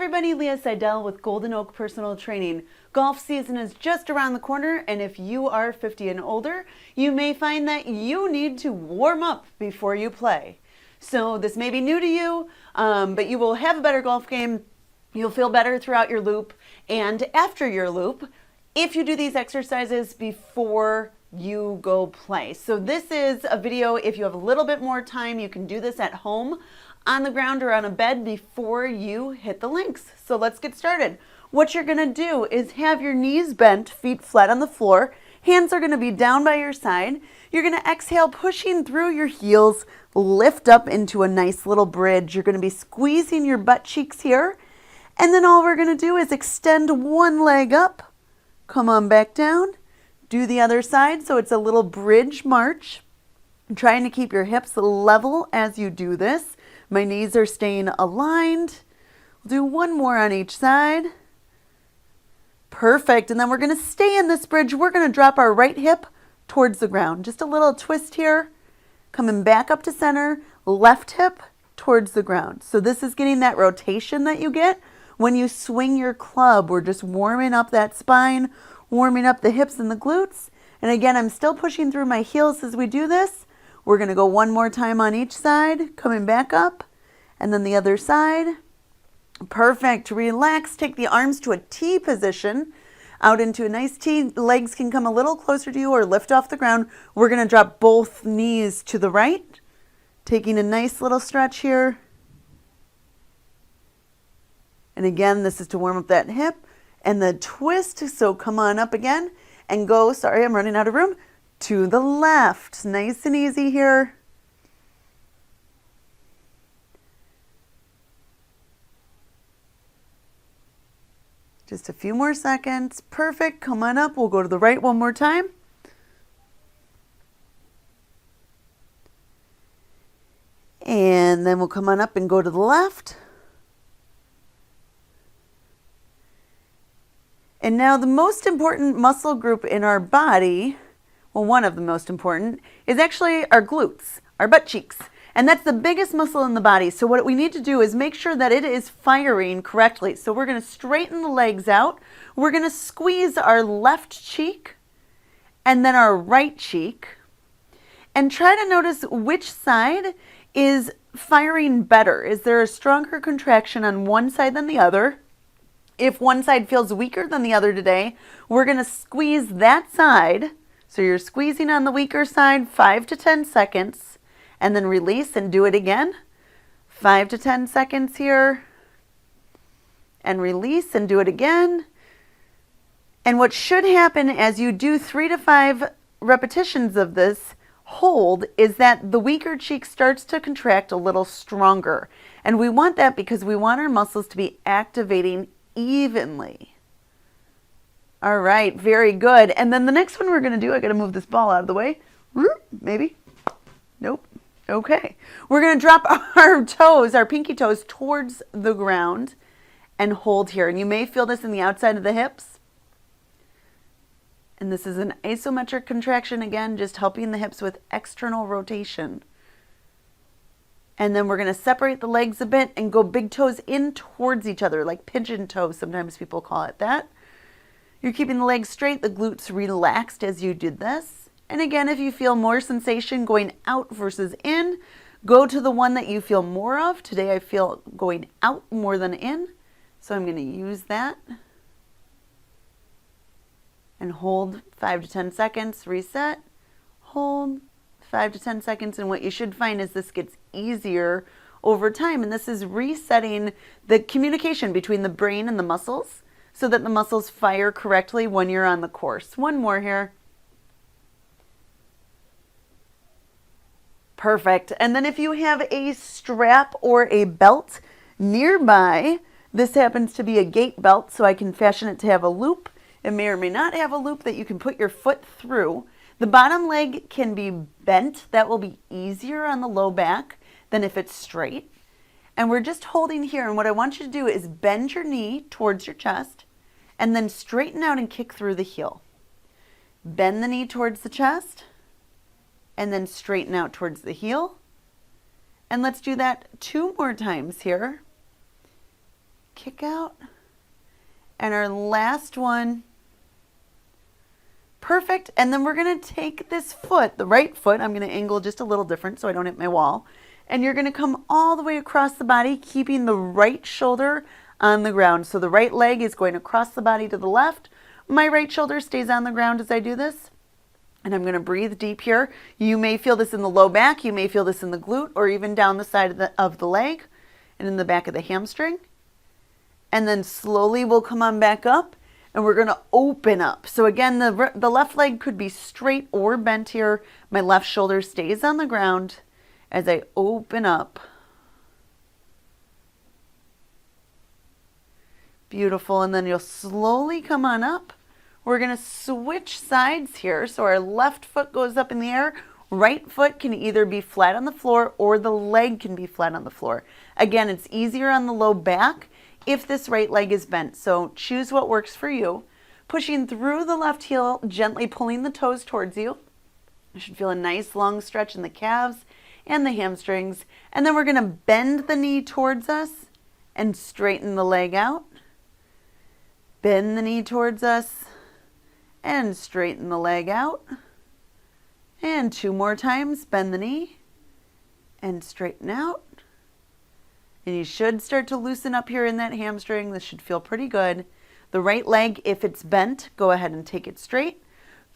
everybody, Leah Seidel with Golden Oak Personal Training. Golf season is just around the corner, and if you are 50 and older, you may find that you need to warm up before you play. So this may be new to you, but you will have a better golf game. You'll feel better throughout your loop and after your loop if you do these exercises before you go play. So this is a video. If you have a little bit more time, you can do this at home on the ground or on a bed before you hit the links. So let's get started. What you're gonna do is have your knees bent, feet flat on the floor. Hands are gonna be down by your side. You're gonna exhale, pushing through your heels, lift up into a nice little bridge. You're gonna be squeezing your butt cheeks here. And then all we're gonna do is extend one leg up, come on back down, do the other side. So it's a little bridge march. I'm trying to keep your hips level as you do this. My knees are staying aligned. We'll do one more on each side. Perfect. And then we're going to stay in this bridge. We're going to drop our right hip towards the ground. Just a little twist here. Coming back up to center. Left hip towards the ground. So this is getting that rotation that you get when you swing your club. We're just warming up that spine, warming up the hips and the glutes. And again, I'm still pushing through my heels as we do this. We're going to go one more time on each side, coming back up, and then the other side. Perfect. Relax. Take the arms to a T position, out into a nice T. Legs can come a little closer to you or lift off the ground. We're going to drop both knees to the right, taking a nice little stretch here. And again, this is to warm up that hip and the twist. So come on up again and go, sorry, I'm running out of room, to the left. Nice and easy here. Just a few more seconds. Perfect. Come on up. We'll go to the right one more time. And then we'll come on up and go to the left. And now the most important muscle group in our body, well, one of the most important, is actually our glutes, our butt cheeks. And that's the biggest muscle in the body. So what we need to do is make sure that it is firing correctly. So we're going to straighten the legs out. We're going to squeeze our left cheek and then our right cheek. And try to notice which side is firing better. Is there a stronger contraction on one side than the other? If one side feels weaker than the other today, we're going to squeeze that side. So you're squeezing on the weaker side 5 to 10 seconds and then release and do it again. 5 to 10 seconds here and release and do it again. And what should happen as you do 3 to 5 repetitions of this hold is that the weaker cheek starts to contract a little stronger. And we want that because we want our muscles to be activating evenly. All right, very good. And then the next one we're going to do, I got to move this ball out of the way. Maybe. Nope. Okay. We're going to drop our toes, our pinky toes, towards the ground and hold here. And you may feel this in the outside of the hips. And this is an isometric contraction, again, just helping the hips with external rotation. And then we're going to separate the legs a bit and go big toes in towards each other, like pigeon toes, sometimes people call it that. You're keeping the legs straight, the glutes relaxed as you did this. And again, if you feel more sensation going out versus in, go to the one that you feel more of. Today I feel going out more than in, so I'm going to use that. And hold 5 to 10 seconds, reset, hold 5 to 10 seconds. And what you should find is this gets easier over time. And this is resetting the communication between the brain and the muscles so that the muscles fire correctly when you're on the course. One more here. Perfect. And then if you have a strap or a belt nearby, this happens to be a gate belt, so I can fashion it to have a loop. It may or may not have a loop that you can put your foot through. The bottom leg can be bent. That will be easier on the low back than if it's straight. And we're just holding here. And what I want you to do is bend your knee towards your chest and then straighten out and kick through the heel. Bend the knee towards the chest and then straighten out towards the heel. And let's do that 2 more times here. kick out. And our last one. Perfect. And then we're going to take this foot, the right foot, I'm going to angle just a little different so I don't hit my wall. And you're going to come all the way across the body, keeping the right shoulder on the ground. So the right leg is going across the body to the left. My right shoulder stays on the ground as I do this. And I'm going to breathe deep here. You may feel this in the low back. You may feel this in the glute or even down the side of the leg and in the back of the hamstring. And then slowly we'll come on back up and we're going to open up. So again, the left leg could be straight or bent here. My left shoulder stays on the ground as I open up. Beautiful. And then you'll slowly come on up. We're going to switch sides here. So our left foot goes up in the air. Right foot can either be flat on the floor or the leg can be flat on the floor. Again, it's easier on the low back if this right leg is bent. So choose what works for you. Pushing through the left heel, gently pulling the toes towards you. You should feel a nice long stretch in the calves and the hamstrings. And then we're going to bend the knee towards us and straighten the leg out. Bend the knee towards us and straighten the leg out. And 2 more times, bend the knee and straighten out. And you should start to loosen up here in that hamstring. This should feel pretty good. The right leg, if it's bent, go ahead and take it straight.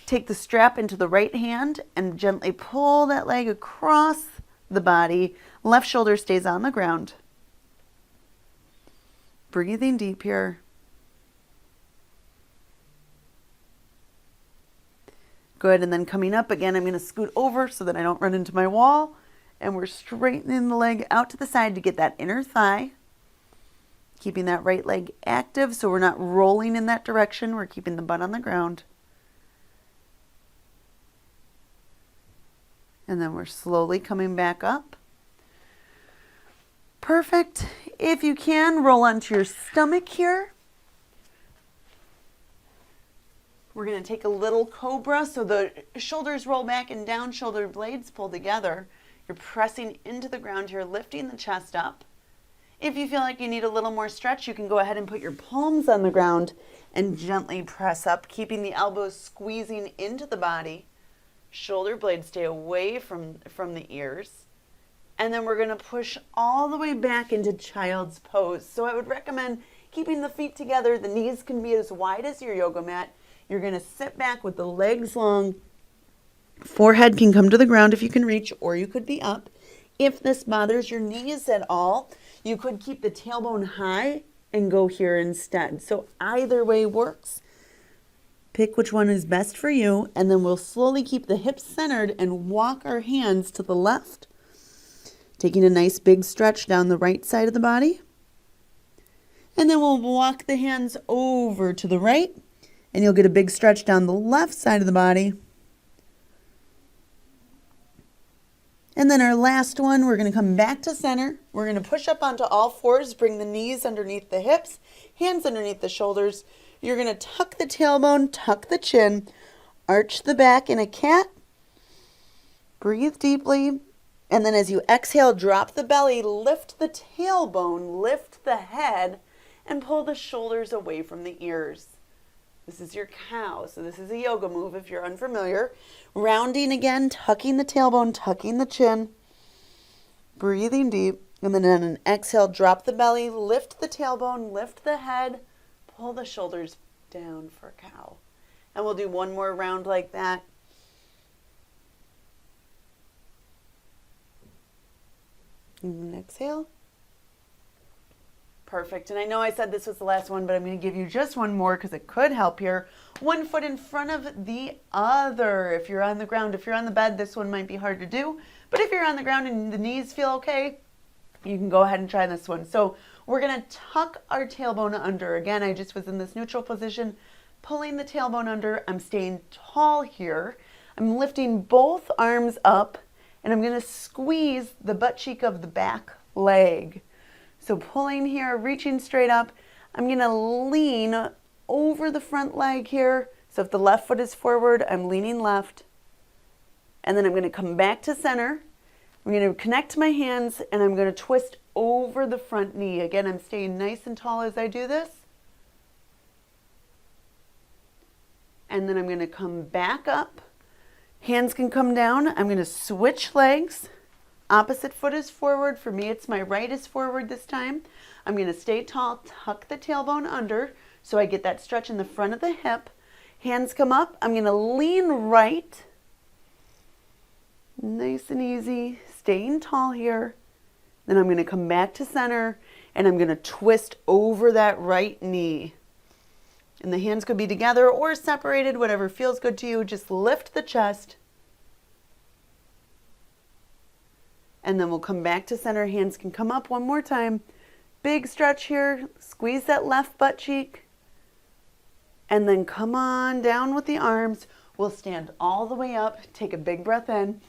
Take the strap into the right hand and gently pull that leg across the body. Left shoulder stays on the ground. Breathing deep here. Good, and then coming up again, I'm going to scoot over so that I don't run into my wall. And we're straightening the leg out to the side to get that inner thigh. Keeping that right leg active so we're not rolling in that direction. We're keeping the butt on the ground. And then we're slowly coming back up. Perfect. If you can, roll onto your stomach here. We're going to take a little cobra so the shoulders roll back and down, shoulder blades pull together. You're pressing into the ground here, lifting the chest up. If you feel like you need a little more stretch, you can go ahead and put your palms on the ground and gently press up, keeping the elbows squeezing into the body. Shoulder blades stay away from the ears. And then we're going to push all the way back into child's pose. So I would recommend keeping the feet together. The knees can be as wide as your yoga mat. You're going to sit back with the legs long. Forehead can come to the ground if you can reach, or you could be up. If this bothers your knees at all, you could keep the tailbone high and go here instead. So either way works. Pick which one is best for you, and then we'll slowly keep the hips centered and walk our hands to the left. Taking a nice big stretch down the right side of the body. And then we'll walk the hands over to the right, and you'll get a big stretch down the left side of the body. And then our last one, we're going to come back to center. We're going to push up onto all fours, bring the knees underneath the hips, hands underneath the shoulders. You're going to tuck the tailbone, tuck the chin, arch the back in a cat. Breathe deeply. And then as you exhale, drop the belly, lift the tailbone, lift the head, and pull the shoulders away from the ears. This is your cow, so this is a yoga move if you're unfamiliar. Rounding again, tucking the tailbone, tucking the chin. Breathing deep. And then on an exhale, drop the belly, lift the tailbone, lift the head, pull the shoulders down for cow. And we'll do one more round like that. And then exhale. Perfect. And I know I said this was the last one, but I'm going to give you just one more because it could help here. One foot in front of the other. If you're on the ground, if you're on the bed, this one might be hard to do. But if you're on the ground and the knees feel okay, you can go ahead and try this one. So we're going to tuck our tailbone under. Again, I just was in this neutral position, pulling the tailbone under. I'm staying tall here. I'm lifting both arms up, and I'm going to squeeze the butt cheek of the back leg. So pulling here, reaching straight up. I'm going to lean over the front leg here. So if the left foot is forward, I'm leaning left. And then I'm going to come back to center. I'm going to connect my hands and I'm going to twist over the front knee. Again, I'm staying nice and tall as I do this. And then I'm going to come back up. Hands can come down. I'm going to switch legs. Opposite foot is forward. For me, it's my right is forward this time. I'm going to stay tall, tuck the tailbone under so I get that stretch in the front of the hip. Hands come up. I'm going to lean right. Nice and easy. Staying tall here. Then I'm going to come back to center and I'm going to twist over that right knee. And the hands could be together or separated, whatever feels good to you. Just lift the chest. And then we'll come back to center. Hands can come up one more time. Big stretch here. Squeeze that left butt cheek. And then come on down with the arms. We'll stand all the way up. Take a big breath in.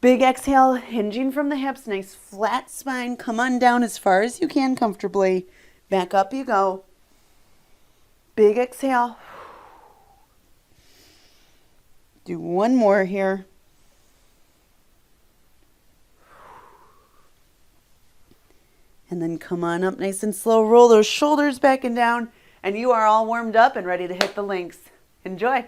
Big exhale, hinging from the hips. Nice flat spine. Come on down as far as you can comfortably. Back up you go. Big exhale. Do one more here. And then come on up nice and slow. Roll those shoulders back and down. And you are all warmed up and ready to hit the links. Enjoy.